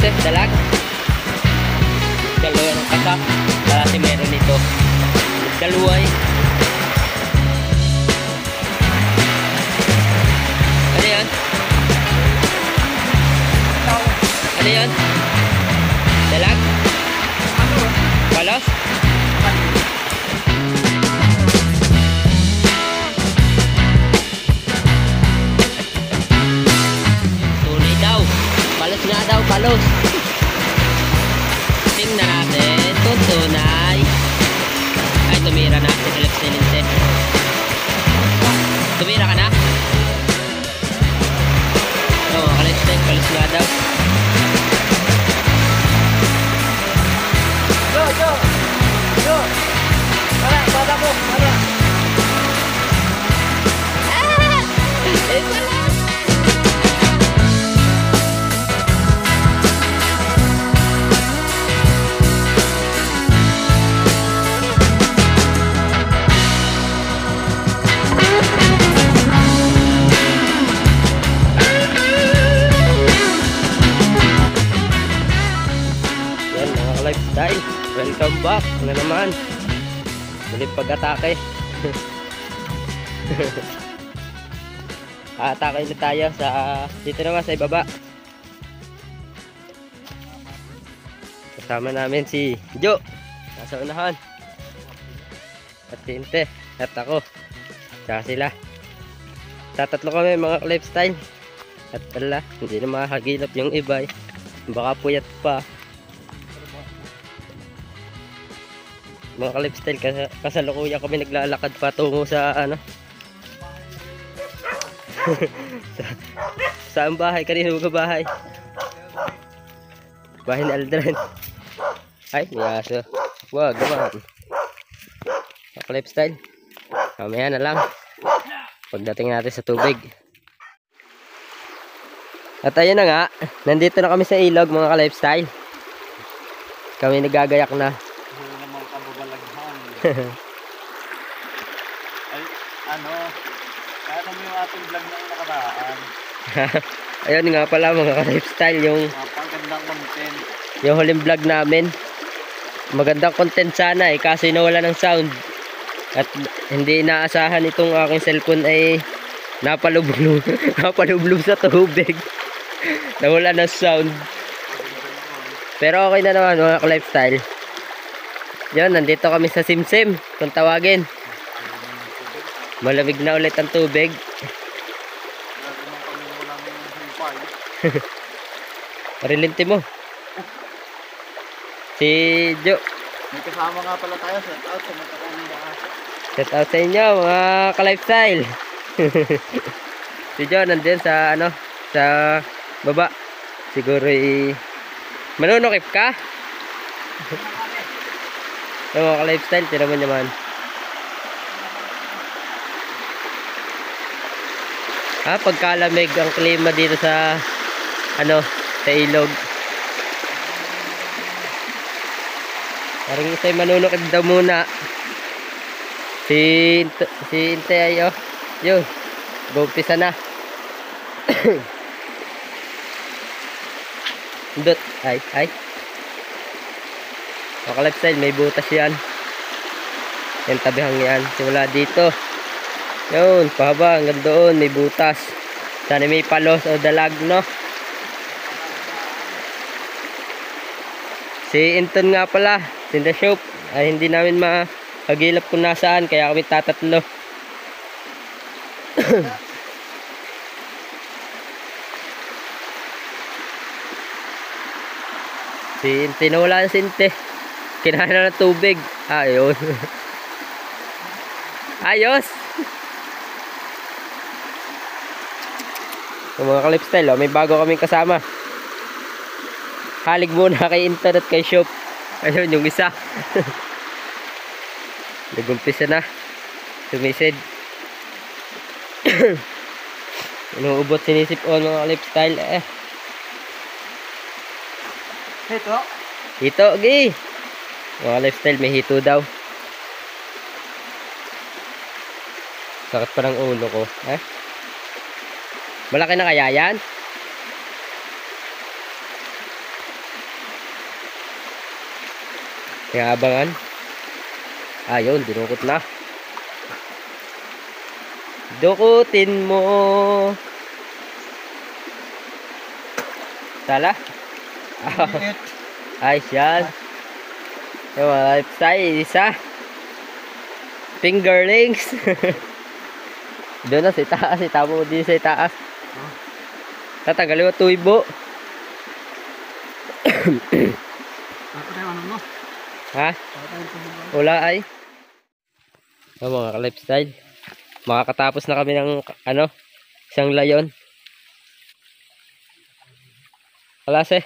Kalipte, dalag. Dalawa ng kasak. Kasi meron nito. Dalawa eh. Ano yan? Ano yan? Dalag? Palos? Tunay daw. Palos nga daw, palos. Tingnan natin. Tunay. Ay, tumira na. Silip-silinte. Tumira ka na? Oo, kalipte. Palos nga daw. Yo! Para mo! Para! Ito lang! Yan mga ka-lifestyle, welcome back na naman. Ulit pag-atake. Atake ulit tayo sa dito naman sa ibaba. Kasama namin si Jo nasa unahan at si Inte at ako tsaka sila. Tatatlo kami mga lifestyle at pala hindi na makakagilap yung iba eh. Baka puyat pa mga ka-lifestyle. Kasalukuyan kami naglalakad patungo sa ano saan bahay? Kanino mga bahay? Bahay ni Aldrin. Ay, niyaso. Wag naman mga ka-lifestyle, mamaya na lang pagdating natin sa tubig. At ayun na nga, nandito na kami sa ilog mga ka-lifestyle. Kami nagagayak na. Ay, ano mo yung ating vlog na nakaraan? Ayun nga pala mga ka-lifestyle, yung Napakagandang content. yung huling vlog namin. Magandang content sana eh, kasi nawala ng sound. At hindi inaasahan itong aking cellphone ay napalublob napalublob sa tubig. Nawala ng sound. Pero okay na naman mga ka-lifestyle. Yan, nandito kami sa Simsim kung tawagin. Malamig na ulit ang tubig. Parilinti mo. Si Jo. May kasama nga pala tayo. Shout out sa magkakaming bakasa. Shout out sa inyo mga ka-lifestyle. Si Jo nandun sa ano, sa baba. Siguro manunukip ka. Yung mga ka-lifestyle, tira mo naman. Pagkalamig ang klima dito sa ano, sa ilog. Parang isa'y manunukid daw muna. Si Inte ay yun, gumpisa na. Dut, ay mga ka-lifestyle, may butas yan. Yung tabihang yan, simula dito yun, pahaba hanggang doon may butas. Sana may palos o dalag, no? Si Inton nga pala, tinda shop, ay hindi namin makagilap kung nasaan, kaya kami tatatlo. Si Inte, nawala na si Inte. Kinain na ng tubig. Ayun. Ayos. So, mga ka-lifestyle, may bago kaming kasama. Halig muna kay Inton at kay Shop. Ayun, yung isa. Nagumpisa na. Sumisid. Inuubot sinisip on mga ka-lifestyle. Ito? Hito, gi. Mga lifestyle, may hito daw. Sakit pa ng ulo ko. Malaki na kaya yan? Kaya abangan. Ayun, dinukot na. Dukutin mo. Tala. Ayos yan. Yung mga lifestyle, isa. Fingerlings. Doon na sa itaas. Itamo mo din sa itaas. Tatanggalin mo tuibo. Ha? Wala ay. So, mga ka-lifestyle. Makakatapos na kami ng isang layon. Kalase.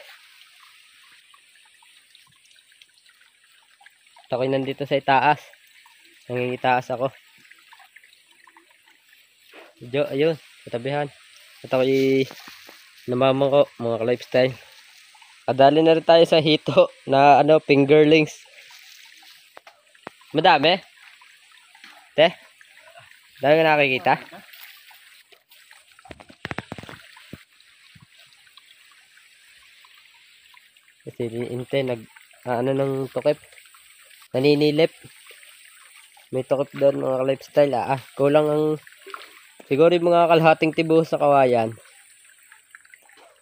Ako'y nandito sa itaas. Nangingitaas ako. Medyo, ayun, katabihan. At ako'y namamangko, mga ka-lifestyle. Kadali na rin tayo sa hito na fingerlings. Madami? Te? Dami ka nakikita? Kasi inte ng tukip. Naninilip. May tukip doon mga lifestyle. Kulang ang siguro yung mga kalahating tibo sa kawayan.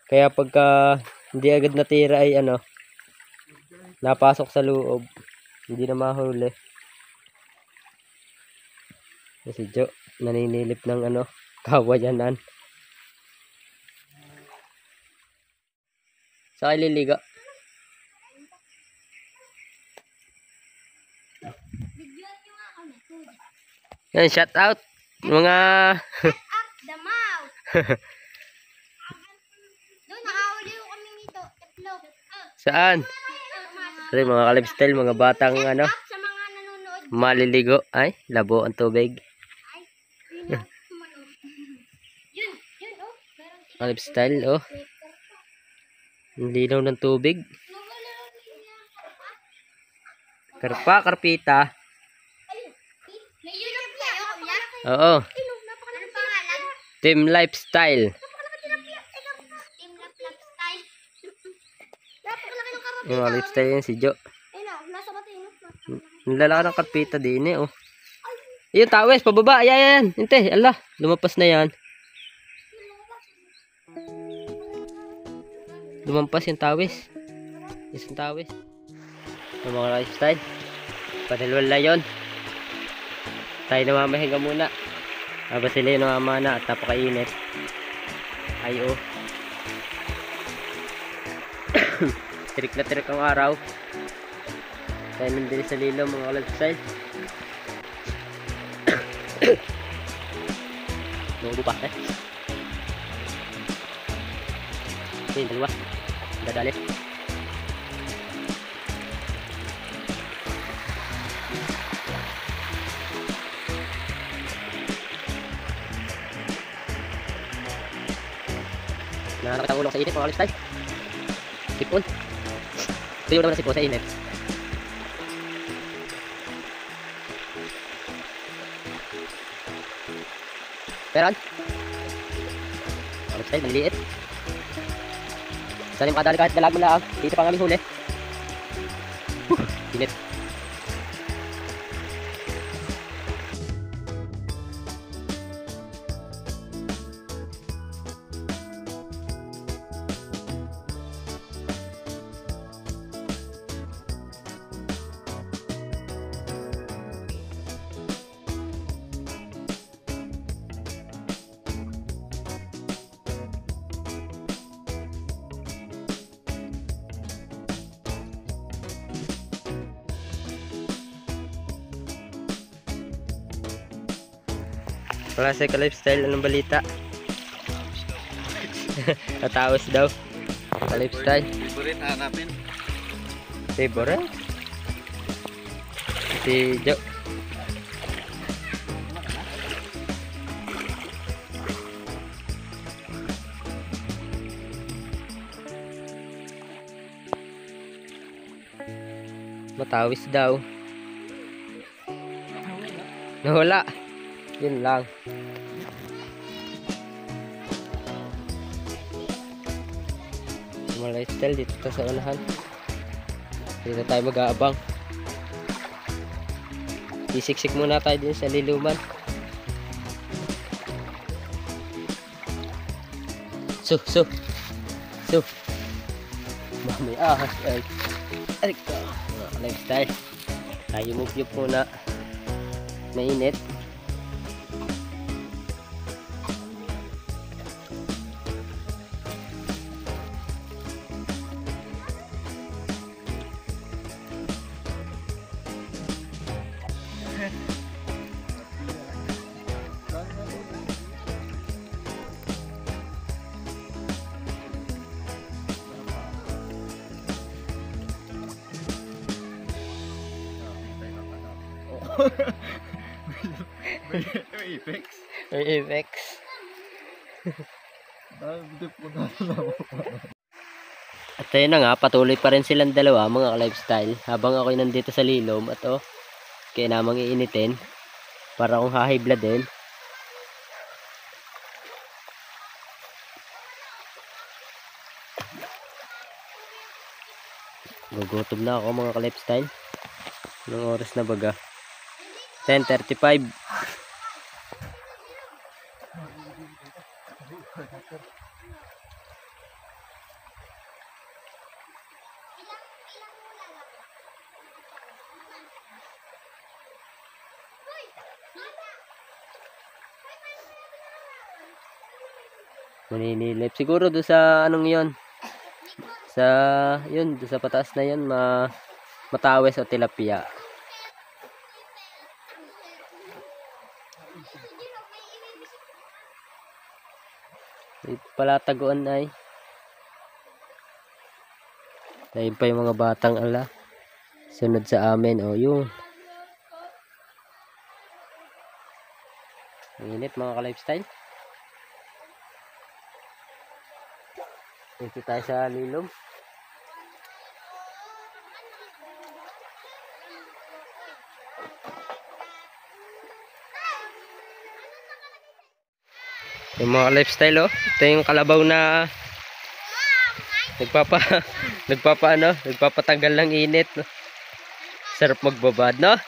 Kaya pagka hindi agad natira ay napasok sa loob. Hindi na mahuli. Kasi Jo, naninilip ng kawayanan. Sa ililiga. Yan, shout out mga Up the mouth. Doon nakahuli ko kami nito. Tatlo. saan? Kasi mga ka-lifestyle, mga batang Up sa mga nanonood. maliligo. Ay, labo ang tubig. Ay, yun. Yun, oh. Meron Ka-lifestyle, oh. Ang linaw ng tubig. Karpa, karpita. May yun kayo, kuya? Oo. Anong pangalan? Team Lifestyle. Team Lifestyle. Napakalaki ng karapit. Yung mga lifestyle yan si Jo. Ayun na, nasa matino. Nilalaki ng karpita din oh. Ayun, tawes, pababa. Ayan. Hinte, ala. Lumapas na yan. Lumampas yung tawes. Isang tawes. Yung mga lifestyle. Padalwal na yun. Tayo namamahinga muna. Aba sila yung namamana at napakainit. Ay oh. Tirik na tirik ang araw. Tayo nandun sa lilo mga lifestyle. Nunggu pa Yung dalawa. Dadali. Nakakita ang ulong sa init mga lifestyle. Sipon. Tuyo naman na sipon sa init. Peran. Mga lifestyle, maliliit. Saan yung makadali kahit dalag mo lang. Dito pa nga huli. Init. Klase ka lifestyle, anong balita? Natawis daw. Ka lifestyle. Favorite hanapin. Favorite? Si Jo. Matawis daw. Nawala. Yun lang. Mga lifestyle dito sa unahan. Dito tayo mag-aabang. Sisiksik muna tayo din sa liluman. So. Mami ahas ay. Arik ka. Mga lifestyle. Tayo move muna. Mainit. May effects. May effects. Hindi po na lang. At ayun na nga, patuloy pa rin silang dalawa mga ka-lifestyle. Habang ako'y nandito sa lilom at kaya namang iinitin. Para akong hahibla din. Gugutom na ako mga ka-lifestyle. Anong oras na baga? 10:35. Maninilip. Siguro doon sa anong yon, doon sa pataas na yon, matawes o tilapia. Pala taguan ay. Ayun pa yung mga batang ala. Sunod sa amin. Yun. Ang init mga ka-lifestyle. Dito tayo sa lilom. Yung mga lifestyle ito yung kalabaw na nagpapatanggal ng init, no? Sarap magbabad, no?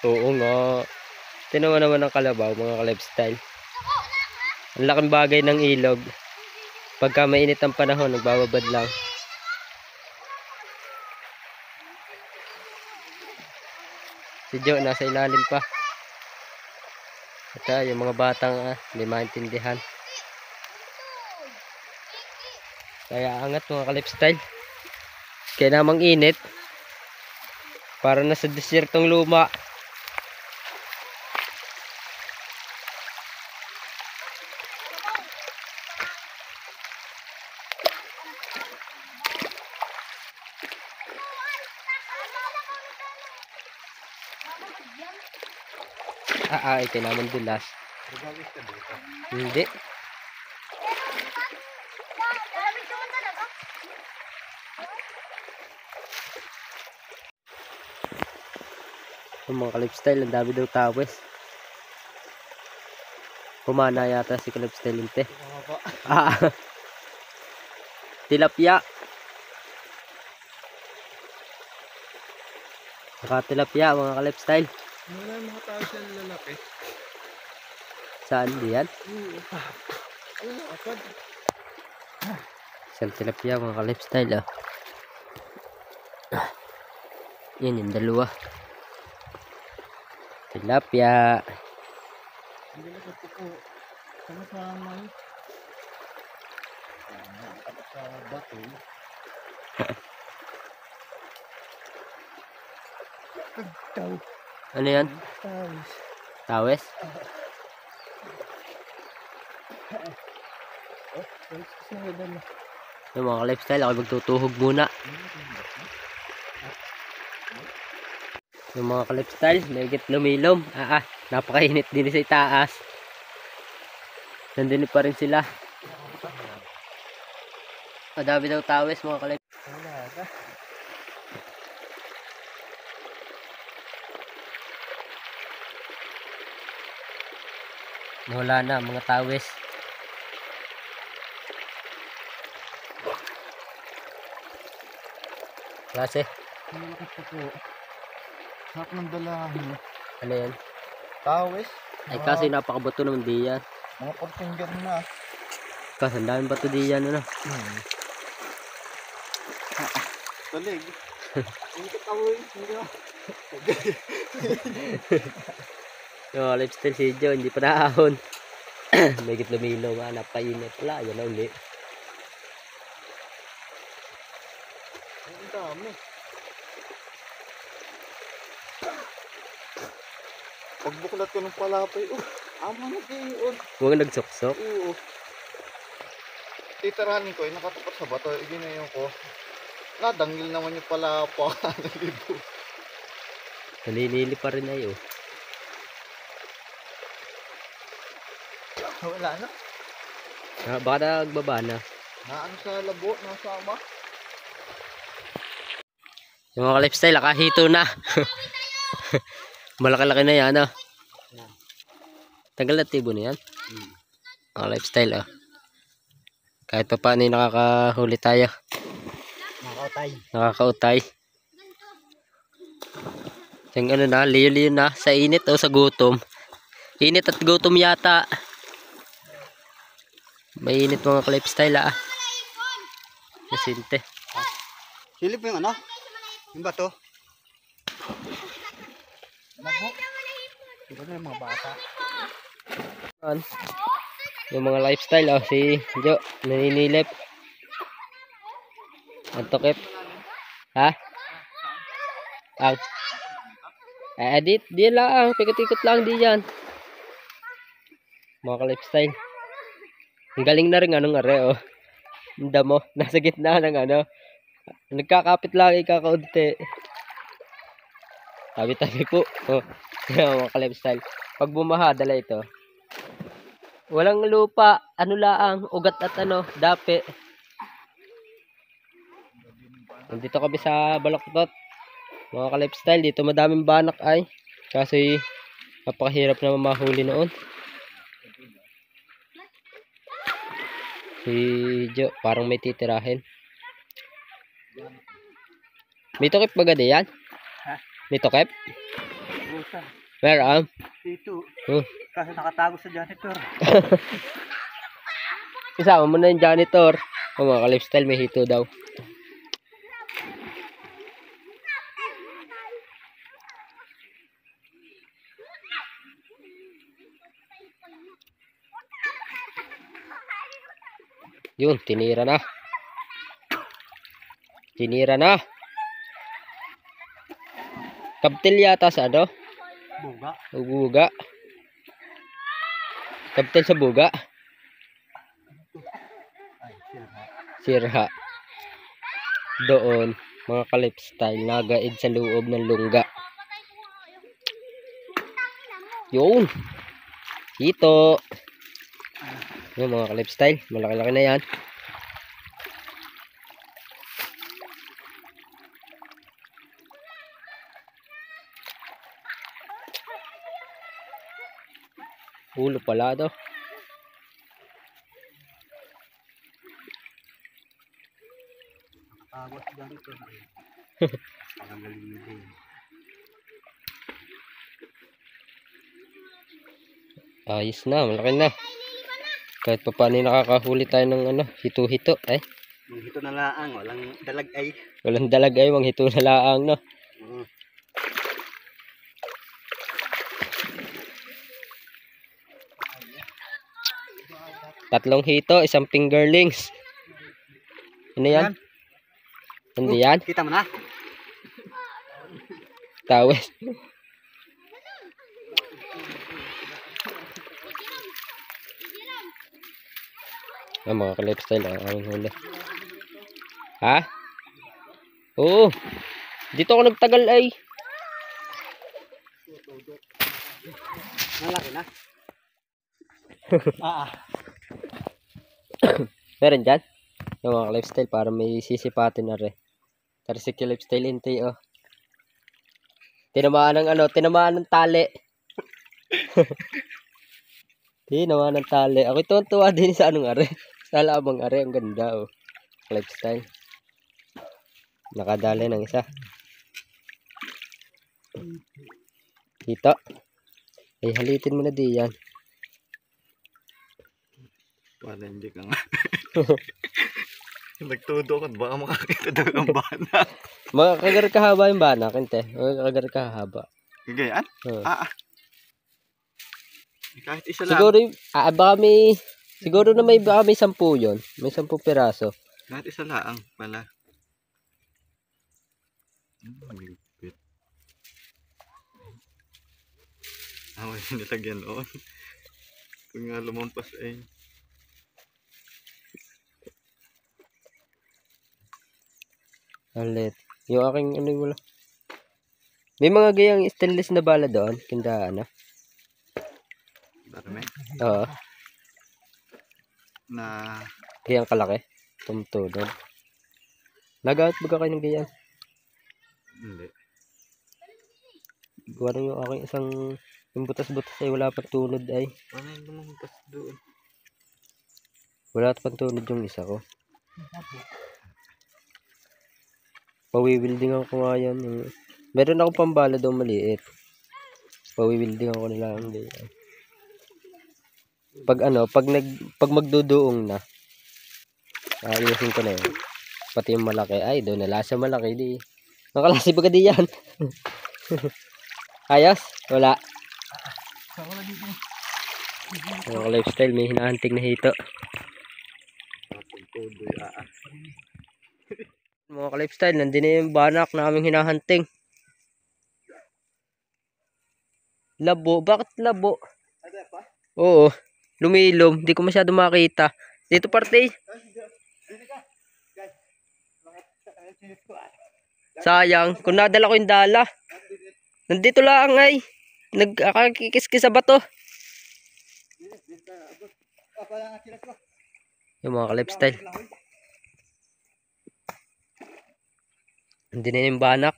Oo nga. Tinawa naman ang kalabaw mga ka-lifestyle. Ang laking bagay ng ilog. Pagka mainit ang panahon, nagbababad lang. Si Joe nasa ilalim pa. Ito yung mga batang hindi maintindihan. Kaya angat mga ka-lifestyle. Kaya namang init. Para nasa desertong luma. Ito naman dulas. Hindi. Yung mga ka-lifestyle, ang dami daw tawes. Pumana yata si ka-lifestyle inte. Tilapia. Nakatilapia mga ka-lifestyle. Wala yung mga tao siya lalaki. Saan diyan? Apad. Isang tilapia mga ka-lifestyle. Yan yung dalawa. Tilapia. Hindi na sa puko. Sama-sama yun. Sa bato. Ano yan? Tawes? Yung mga lifestyle, ako magtutuhog muna. Yung mga ka-lifestyle, nagigit lumilom. Napakainit din sa itaas. Nandun pa rin sila. Madami daw tawes mga ka-lifestyle. Wala na mga tawes. Klase. Malaki pa po. Sarap ng dalahan. Ano yan? Tawis. Ay kasi napakabato naman di yan. Mga 4 finger na. Kasi ang daming bato di yan. Ano? Talig. Hindi ka tawis. Hindi ka. Yung mga lifestyle si Joe, hindi pa naahon. Megit luminaw nga, napainit. Wala, yan na uli. Ang dami. Pagbuklat ko ng palapay, ama nag-iyon. Huwag nagsuksok. Oo. Titiranin ko, nakatapat sa bato, iginayon ko. Nadangil naman yung palapa. Nalibo. Nalilili pa rin ay oh. Wala na. Baka nagbaba na. Naan sa labo, nasama. Yung mga lifestyle, nakahito na. Malaki-laki na yan, oh. Tagal na tibo na yan. Mga lifestyle, oh. Kahit pa paano yung nakakahuli tayo. Nakakautay. Yung ano na, liyo-liyo na. Sa init o sa gutom. Init at gutom yata. May init mga lifestyle, ah. Masinte. Silip yung ano? Yung bato? Ano po? Diba na yung mga bata? Yung mga lifestyle, oh, si Jo, naninilip. Ang tukip. Ha? Ang. Di lang, pikot-ikot lang di yan. Mga lifestyle. Ang galing na rin anong are, oh. Ang damo, nasa gitna ng ano. Nagkakapit lang, ikakaunti. Tabi-tabi po. Oh, mga lifestyle. Pag bumaha, dala ito. Walang lupa, ano laang, ugat at ano, dape. Nandito kami sa Baloktot. Mga ka-lifestyle, dito madaming banak ay. Kasi napakahirap na mahuli noon. Si Jo, parang may titirahin. May tukip baga di yan? Ha? May tukip? Busan. Meron? Dito. Oh. Kasi nakatago sa janitor. Isama mo na yung janitor. O mga ka-lifestyle, may hito daw. Yun, tinira na. Tinira na. Kabtil yata sa ano? Buga. Buga. Kabtil sa buga. Ay, sira. Sirha. Doon, mga ka-lifestyle, nagaid sa loob ng lungga. Yun. Ito. Yung mga ka-lifestyle, malaki-laki na yan. Ulo pala to. Tago sa janitor. Pagagaling din. Ayos na, malaki na. Kahit pa paano nakakahuli tayo ng ano, hito-hito. Ay, Yung hito na laang, walang dalag ay. walang dalag ay, mang hito na laang, no. Tatlong hito, isang fingerlings. Ano yan? Hindi yan? Kita mo na? Tawes. Ah, mga ka-lifestyle, ang aming huli. Ha? Oo. Dito ako nagtagal ay. Malaki na. Meron dyan? Yung mga lifestyle para may sisipatin na rin. Tara si lifestyle hintay, oh. Tinamaan ng ano, tinamaan ng tali. Tinamaan ng tali. Ako tuwa din sa anong are. Sa labang are, ang ganda, oh. Lifestyle. Nakadali ng isa. Dito. Ay, halitin mo na di yan. Para hindi ka nga. Nagtudo ka, baka makakita daw ng banak. Makakagar kahaba yung banak, hindi. Makakagar kahaba. Gagayaan? Oo. Kahit isa lang. Siguro, baka may, siguro na baka may 10 yun. May 10 piraso. Kahit isa lang pala. Ligpit. May nilagyan noon. Kung nga lumampas ay. Alit. Yung aking ano wala. May mga gayang stainless na bala doon. Kindaan na. Darami. Oo. Na. Gayang kalaki. Tumtunod. Nagamit ba kayo ng gayang? Hindi. Gawa rin yung aking isang yung butas-butas ay wala pang tunod ay. Paano yung lumampas doon? Wala pang tunod yung isa ko. Pawiwildingan ko nga yan. Meron akong pambala daw maliit. Pawiwildingan ko nila ang ganyan. Pag ano, pag magduduong na, ayusin ko na yun. Pati yung malaki. Ay, doon na lasa malaki. Di. Nakalasi ba ka di yan? Ayos? Wala. Mga lifestyle, may hinahanting na hito. Mga ka-lifestyle, nandun na yung banak na aming hinahanting. Labo, bakit labo? Oo, lumilom, di ko masyado makita. Dito parte. Sayang, kung nadala ko yung dala. Nandito lang ay. Nagkakikis-kis sa bato. Yung mga ka-lifestyle. Hindi na yung banak.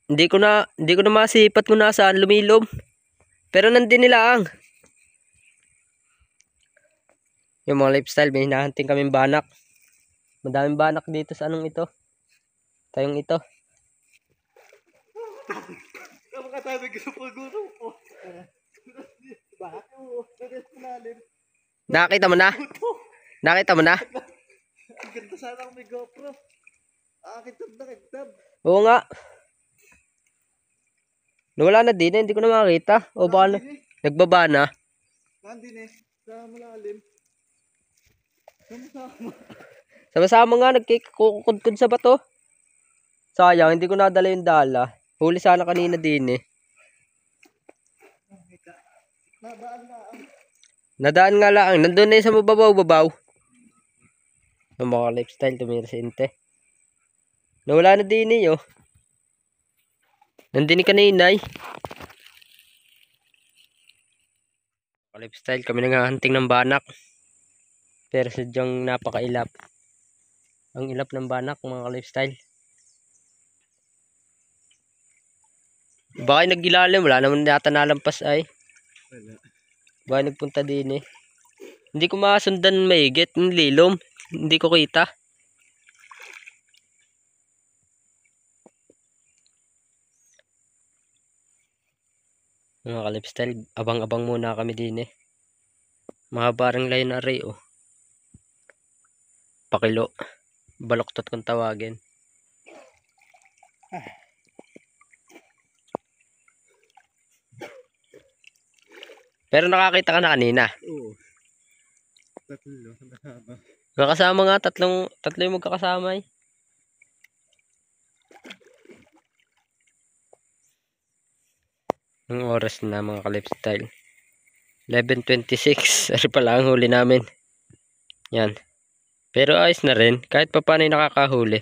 Hindi ko na masipat kung nasaan lumilom. Pero nandun nila ang. Yung mga lifestyle, may hinahanting kaming banak. Madaming banak dito sa anong ito. Tayong ito. Nakita mo na? Nakita mo na? Ang ganda sana kung may GoPro. Kitab na kitab. Oo nga. Nawala na din, hindi ko na makita. O baka na, nagbaba na. Nandun sa malalim. Sama-sama nga, nagkikukudkod sa bato. Sayang, hindi ko nadala yung dala. Huli sana kanina din eh. Nadaan nga lang. Nandun na yung sa mababaw-babaw. Ang mga lifestyle, tumira si Inte. Nawala na din eh, oh. Nandun ni kaninay. Lifestyle, kami nanghahanting ng banak. Pero sadyang napakailap. Ang ilap ng banak, mga lifestyle. Baka nag-ilalim, wala naman yata nalampas ay. Wala. Baka nagpunta din eh. Hindi ko masundan maigit, yung lilom. Hindi ko kita. Mga ka-lifestyle, abang-abang muna kami din eh. Mahaba ring line array oh. Pakilo. Baloktot kung tawagin. Pero nakakita ka na kanina. Oo. Tatlo. Nakakaba. Magkakasama nga, tatlo yung magkakasama eh. Ang oras na mga ka-lifestyle. 11:26. Ari pala ang huli namin. Yan. Pero ayos na rin. Kahit pa paano nakakahuli.